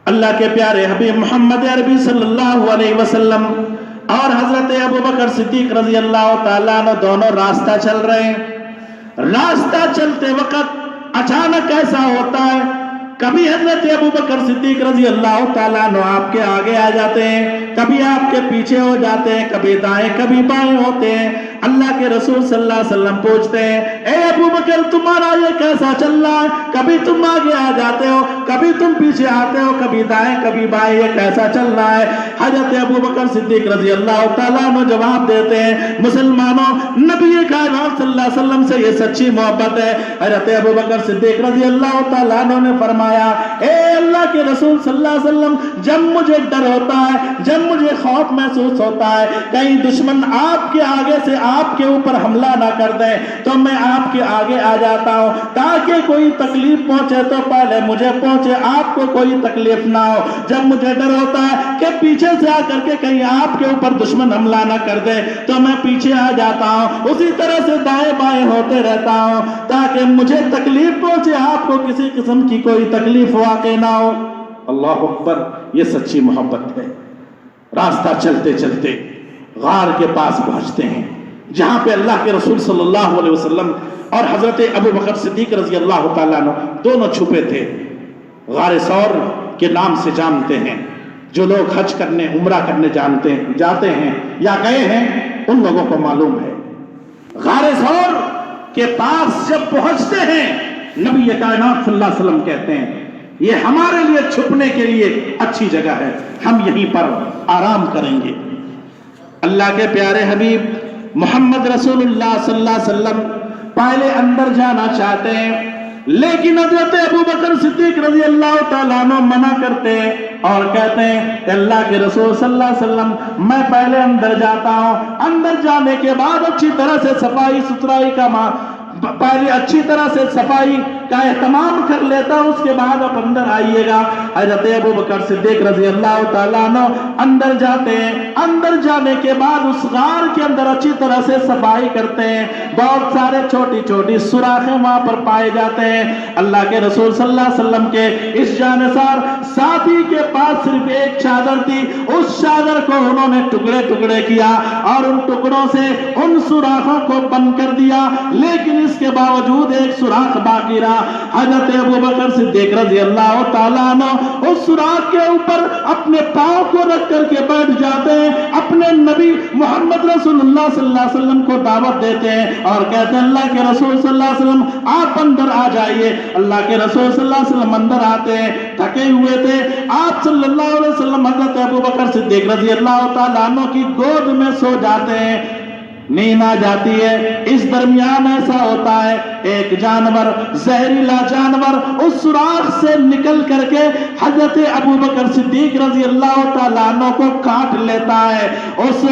اللہ کے پیارے حبیب محمد عربی صلی اللہ علیہ وسلم اور حضرت ابوبکر صدیق رضی اللہ تعالیٰ عنہ دونوں راستہ چل رہے ہیں۔ راستہ چلتے وقت اچانک ایسا ہوتا ہے، کبھی حضرت ابوبکر صدیق رضی اللہ تعالیٰ عنہ آپ کے آگے آ جاتے ہیں، کبھی آپ کے پیچھے ہو جاتے ہیں، کبھی دائیں کبھی بائیں ہوتے ہیں۔ اللہ کے رسول صلی اللہ علیہ وسلم پوچھتے ہیں، اے ابوبکر تمہارا یہ کیسا چل رہا ہے؟ کبھی تم آگے آ جاتے ہو، کبھی تم پیچھے آتے ہو، کبھی دائیں کبھی بائیں، یہ کیسا چل رہا ہے؟ حضرت ابوبکر صدیق رضی اللہ تعالیٰ عنہ جواب دیتے ہیں، مسلمانوں نبی کائنات صلی اللہ علیہ وسلم سے یہ سچی محبت ہے۔ حضرت ابوبکر صدیق رضی اللہ تعالیٰ عنہ نے فرمایا، اے اللہ کے رسول صلی اللہ علیہ وسلم، جب مجھے ڈر ہوتا ہے، جب مجھے خوف محسوس ہوتا ہے کہیں دشمن آپ کے آگے سے آپ کے اوپر حملہ نہ کر دے، تو میں آپ کے آگے آ جاتا ہوں تاکہ کوئی تکلیف پہنچے تو پہلے مجھے پہنچے، آپ کو کوئی تکلیف نہ ہو۔ جب مجھے ڈر ہوتا ہے کہ پیچھے سے آ کر کے کہیں آپ کے اوپر دشمن حملہ نہ کر دے تو میں پیچھے آ جاتا ہوں، اسی طرح سے دائیں بائیں ہوتے رہتا ہوں تاکہ مجھے تکلیف پہنچے، آپ کو کسی قسم کی کوئی تکلیف واقع نہ ہو۔ اللہ اکبر، یہ سچی محبت ہے۔ راستہ چلتے چلتے غار کے پاس پہنچتے ہیں جہاں پہ اللہ کے رسول صلی اللہ علیہ وسلم اور حضرت ابوبکر صدیق رضی اللہ تعالیٰ عنہ دونوں چھپے تھے۔ غار ثور کے نام سے جانتے ہیں، جو لوگ حج کرنے عمرہ کرنے جاتے ہیں یا گئے ہیں ان لوگوں کو معلوم ہے۔ غار ثور کے پاس جب پہنچتے ہیں نبی کائنات صلی اللہ علیہ وسلم کہتے ہیں یہ ہمارے لیے چھپنے کے لیے اچھی جگہ ہے، ہم یہیں پر آرام کریں گے۔ اللہ کے پیارے حبیب محمد رسول اللہ صلی اللہ علیہ وسلم پہلے اندر جانا چاہتے ہیں، لیکن حضرت ابوبکر صدیق رضی اللہ تعالیٰ عنہ منع کرتے ہیں اور کہتے ہیں کہ اللہ کے رسول صلی اللہ علیہ وسلم میں پہلے اندر جاتا ہوں، اندر جانے کے بعد اچھی طرح سے صفائی ستھرائی کا پہلے اچھی طرح سے صفائی کا اہتمام کر لیتا ہوں، اس کے بعد آپ اندر آئیے گا۔ حضرت ابوبکر صدیق رضی اللہ تعالیٰ عنہ اندر جاتے ہیں، اندر جانے کے بعد اس غار کے اندر اچھی طرح سے صفائی کرتے ہیں، بہت سارے چھوٹی چھوٹی سوراخیں وہاں پر پائے جاتے ہیں۔ اللہ کے رسول صلی اللہ علیہ وسلم کے اس جانثار ساتھی کے پاس صرف ایک چادر تھی، اس چادر کو انہوں نے ٹکڑے ٹکڑے کیا اور ان ٹکڑوں سے ان سوراخوں کو بند کر دیا، لیکن اس کے باوجود ایک سوراخ باقی رہا۔ حضرت ابوبکر صدیق رضی اللہ تعالیٰ عنہ اس سوراخ کے اوپر اپنے پاؤں کو رکھ کر کے بیٹھ جاتے ہیں، اپنے نبی محمد رسول اللہ صلی اللہ علیہ وسلم کو دعوت دیتے ہیں اور کہتے ہیں اللہ کے رسول صلی اللہ علیہ وسلم آپ اندر آ جائیے۔ اللہ کے رسول صلی اللہ علیہ وسلم اندر آتے ہیں، تھکے ہوئے تھے، آپ صلی اللہ علیہ وسلم حضرت ابوبکر صدیق رضی اللہ تعالیٰ عنہ کی گود میں سو جاتے ہیں، نیند آ جاتی ہے۔ اس درمیان ایسا ہوتا ہے ایک جانور، زہریلا جانور اس سوراخ سے نکل کر کے حضرت ابوبکر صدیق رضی اللہ تعالیٰ عنہ کو کاٹ لیتا ہے۔ اس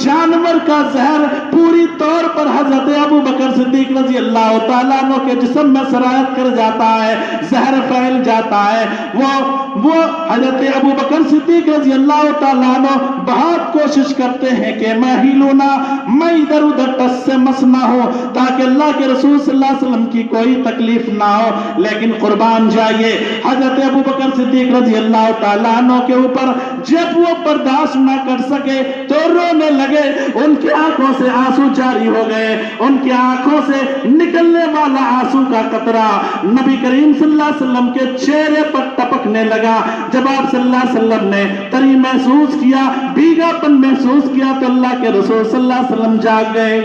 جانور کا زہر پوری طور پر حضرت ابوبکر صدیق رضی اللہ تعالیٰ عنہ کے جسم میں سرایت کر جاتا ہے، زہر پھیل جاتا ہے۔ وہ حضرت ابوبکر صدیق رضی اللہ تعالیٰ عنہ بہت کوشش کرتے ہیں کہ میں ہلوں نہ، میں ادھر ادھر ٹس سے مس نہ ہو تاکہ اللہ کے رسول صلی اللہ علیہ وسلم کی کوئی تکلیف نہ ہو، لیکن قربان جائیے حضرت ابوبکر صدیق رضی اللہ تعالیٰ عنہ کے اوپر جب وہ برداشت نہ کر سکے تو رونے لگے، ان کی آنکھوں سے آنسو جاری ہو گئے، ان کی آنکھوں سے نکلنے والا آنسو کا قطرہ نبی کریم صلی اللہ علیہ وسلم کے چہرے پر ٹپکنے لگا۔ جب آپ صلی اللہ علیہ وسلم نے تری محسوس کیا، بھیگا پن محسوس کیا تو اللہ کے رسول صلی اللہ علیہ وسلم جاگ گئے۔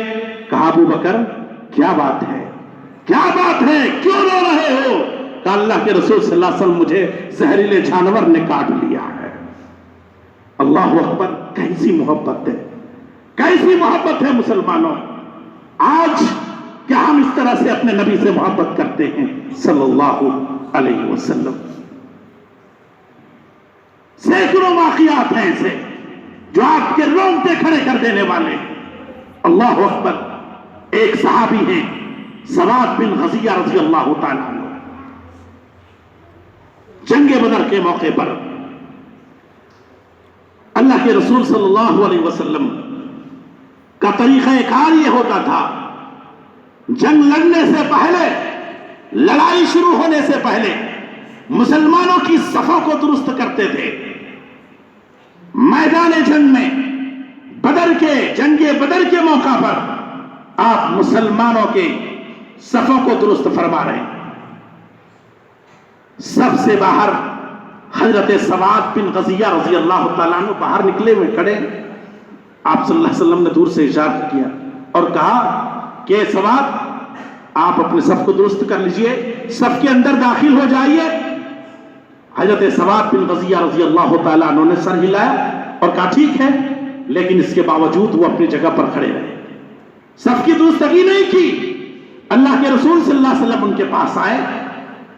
کہا ابوبکر کیا بات ہے، کیا بات ہے، کیوں رو رہے ہو؟ کہا اللہ کے رسول صلی اللہ علیہ وسلم مجھے زہریلے جانور نے کاٹ لیا ہے۔ اللہ اکبر، کیسی محبت ہے، کیسی محبت ہے مسلمانوں۔ آج کیا ہم اس طرح سے اپنے نبی سے محبت کرتے ہیں صلی اللہ علیہ وسلم؟ سینکڑوں واقعات ہیں ایسے جو آپ کے رونگٹے کھڑے کر دینے والے۔ اللہ اکبر، ایک صحابی ہیں سواد بن غزیہ رضی اللہ تعالیٰ عنہ، جنگ بدر کے موقع پر اللہ کے رسول صلی اللہ علیہ وسلم کا طریقہ کار یہ ہوتا تھا، جنگ لڑنے سے پہلے، لڑائی شروع ہونے سے پہلے مسلمانوں کی صفوں کو درست کرتے मैदान जंग में बदर के जंगे बदर के मौका पर आप मुसलमानों के सफों को दुरुस्त फरमा रहे हैं। सबसे बाहर हजरत सवाद बिन गजिया रजी अल्लाह तआला अन्हु बाहर निकले हुए खड़े। आप सल्लल्लाहु अलैहि वसल्लम ने दूर से इशारा किया और कहा कि सवाद, आप अपने सफ को दुरुस्त कर लीजिए, सफ के अंदर दाखिल हो जाइए। हजरत सवाद बिन गजिया रजी अल्लाह तआला अन्हु ने सर हिलाया और कहा ठीक है, लेकिन इसके बावजूद वो अपनी जगह पर खड़े रहे, सफ की दुरुस्तगी नहीं की। अल्लाह के रसूल सल्लल्लाहु अलैहि वसल्लम उनके पास आए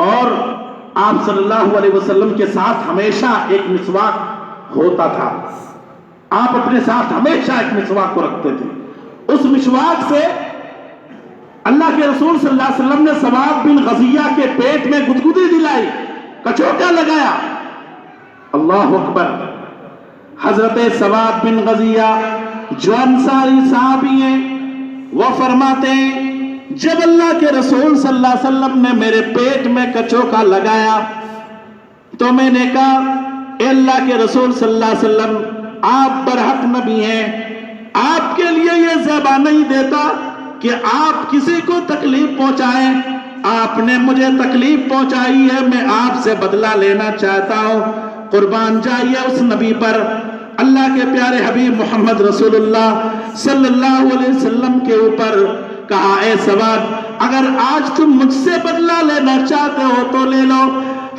और आप सल्लल्लाहु अलैहि वसल्लम के साथ हमेशा एक मिसवाक होता था। आप अपने साथ हमेशा एक मिसवाक को रखते थे। उस मिसवाक से अल्लाह के रसूल सल्लल्लाहु अलैहि वसल्लम ने सवाद बिन गजिया के पेट में गुदगुदी दिलाई, कचोटा लगाया। अल्लाह अकबर। हजरत सवाद बिन गजिया जो अंसारी साहबी हैं, वो फरमाते हैं जब अल्लाह के रसूल सल्लल्लाहु अलैहि वसल्लम ने मेरे पेट में कचोका लगाया तो मैंने कहा, अल्लाह के रसूल सल्लल्लाहु अलैहि वसल्लम, आप बरहक नबी हैं, आपके लिए यह ज़बा नहीं देता कि आप किसी को तकलीफ पहुंचाएं। आपने मुझे तकलीफ पहुंचाई है, मैं आपसे बदला लेना चाहता हूं। कुर्बान जाइए उस नबी पर। अल्लाह के प्यारे हबीब मोहम्मद रसूलुल्लाह सल्लल्लाहु अलैहि वसल्लम के ऊपर कहा, ए सवाद, अगर आज तुम मुझसे बदला लेना चाहते हो तो ले लो।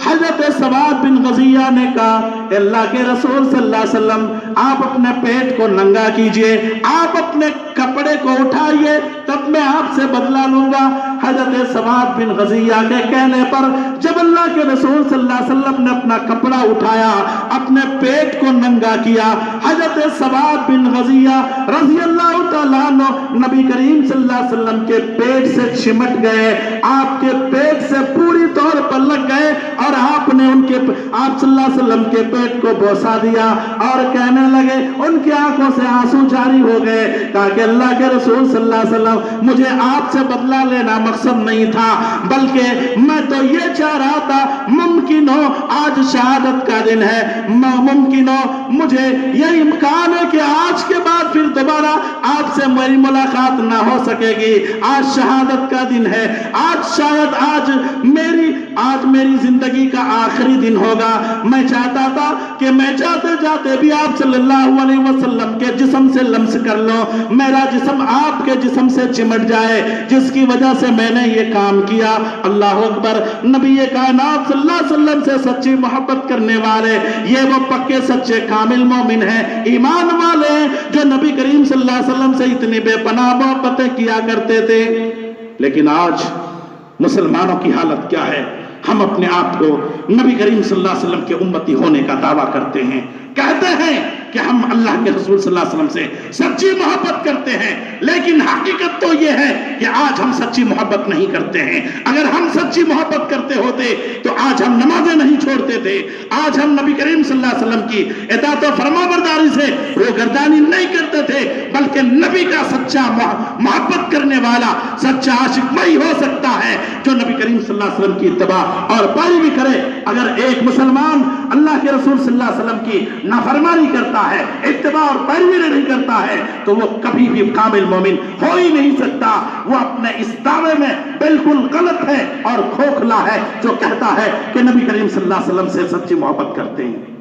हजरत सवाद बिन गजिया ने कहा, अल्लाह के रसूल सल्लल्लाहु अलैहि वसल्लम, आप अपने पेट को नंगा कीजिए, आप अपने कपड़े को उठाइए, तब मैं आपसे बदला लूंगा। हजरत सवाद बिन गजिया के कहने पर जब अल्लाह के रसूल सल्लल्लाहु अलैहि वसल्लम ने अपना कपड़ा उठाया, अपने पेट को नंगा किया, हजरत सवाद बिन गजिया रज़ी अल्लाह तआला अन्हु नबी करीम सल्लल्लाहु अलैहि वसल्लम के पेट से चिमट गए, आपके पेट से पूरी तौर पर लग गए और आपने उनके आप सल्लल्लाहु अलैहि वसल्लम के पेट को बोसा दिया और कहने लगे, उनकी आंखों से आंसू जारी हो गए। कहा कि अल्लाह के रसूल सल्लल्लाहु अलैहि वसल्लम, मुझे आपसे बदला लेना मकसद नहीं था, बल्कि मैं तो ये चाह रहा था मुमकिन हो आज शहादत का दिन है, मुमकिन हो मुझे ये इम्कान है कि आज के बाद फिर दोबारा आपसे मेरी मुलाकात ना हो सकेगी। आज शहादत का दिन है, आज शायद आज मेरी जिंदगी का आखिरी दिन होगा। मैं चाहता था कि मैं जाते जाते भी आप सल्लल्लाहु अलैहि वसल्लम के जिस्म से लम्स कर लो, मेरा जिस्म आपके जिस्म से चिमट जाए, जिसकी वजह से मैंने ये काम किया। अल्लाह अकबर। नबी कायनात सल्लल्लाहु अलैहि वसल्लम से सच्ची मोहब्बत करने वाले ये वो पक्के सच्चे कामिल मोमिन हैं, ईमान वाले हैं, जो नबी करीम सल्लल्लाहु अलैहि वसल्लम से इतनी बेपनाह मोहब्बतें किया करते थे। लेकिन आज मुसलमानों की हालत क्या है? हम अपने आप को नबी करीम सल्लल्लाहु अलैहि वसल्लम के उम्मती होने का दावा करते हैं, कहते हैं कि हम अल्लाह के रसूल सल्लल्लाहु अलैहि वसल्लम से सच्ची मोहब्बत करते हैं, लेकिन हकीकत तो यह है कि आज हम सच्ची मोहब्बत नहीं करते हैं। अगर हम सच्ची मोहब्बत करते होते तो आज हम नमाजें नहीं छोड़ते थे, आज हम नबी करीम सल्लल्लाहु अलैहि वसल्लम की इताअत और फरमाबरदारी से रोगर्दानी नहीं करते थे, बल्कि नबी का सच्चा मोहब्बत करने वाला सच्चा आशिक वही हो सकता है जो नबी करीम सल्लल्लाहु अलैहि वसल्लम की इत्तिबा और पैरवी करे। अगर एक मुसलमान अल्लाह के रसूल सल्लल्लाहु अलैहि वसल्लम की नाफरमानी करता है, इत्तिबा और पैरवी नहीं करता है, तो वो कभी भी कामिल मोमिन हो ही नहीं सकता। वो अपने इस दावे में बिल्कुल गलत है और खोखला है जो कहता है कि नबी करीम सल्लल्लाहु अलैहि वसल्लम से सच्ची मोहब्बत करते हैं।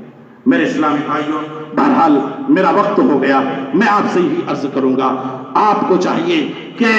मेरे इस्लामी भाइयों, बहरहाल मेरा वक्त हो गया, मैं आपसे ही अर्ज करूंगा, आपको चाहिए कि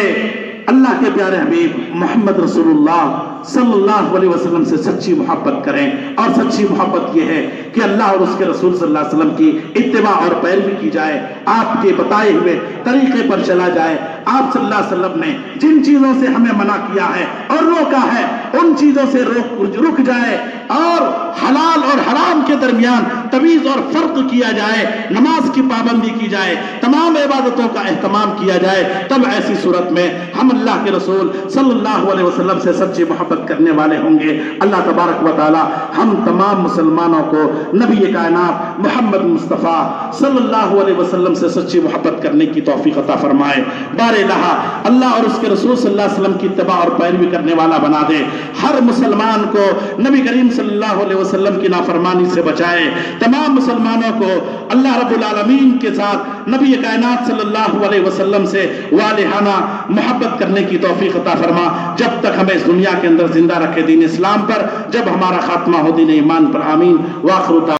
अल्लाह के प्यारे हबीब मोहम्मद रसूलुल्लाह सल्लल्लाहु अलैहि वसल्लम से सच्ची मोहब्बत करें। और सच्ची मोहब्बत यह है कि अल्लाह और उसके रसूल सल्लल्लाहु अलैहि वसल्लम की इत्तिबा और पैरवी की जाए, आपके बताए हुए तरीके पर चला जाए। आप सल्लल्लाहु अलैहि वसल्लम ने जिन चीजों से हमें मना किया है और रोका है, उन चीजों से रुक जाए और हलाल और हराम के दरमियान तमीज और फर्क किया जाए, नमाज की पाबंदी की जाए, तमाम इबादतों का एहतमाम किया जाए। तब ऐसी सूरत में हम अल्लाह के रसूल सल्लल्लाहु अलैहि वसल्लम से सच्ची मोहब्बत करने वाले होंगे। अल्लाह तबारक व तआला हम तमाम मुसलमानों को नबी कायनात मोहम्मद मुस्तफ़ा सल्लल्लाहु अलैहि वसल्लम से सच्ची मोहब्बत करने की तौफीक अता फरमाए। बारेलहा अल्लाह और उसके रसूल सल्लल्लाहु अलैहि वसल्लम की इत्तिबा और पैरवी करने वाला बना दे। हर मुसलमान को नबी करीम सल्लल्लाहु अलैहि वसल्लम की नाफरमानी से बचाए, تمام مسلمانوں کو اللہ رب العالمین کے ساتھ نبی کائنات صلی اللہ علیہ وسلم سے والہانہ محبت کرنے کی توفیق عطا فرما، جب تک ہمیں اس دنیا کے اندر زندہ رکھے دین اسلام پر، جب ہمارا خاتمہ ہو دین ایمان پر، آمین۔ وآخر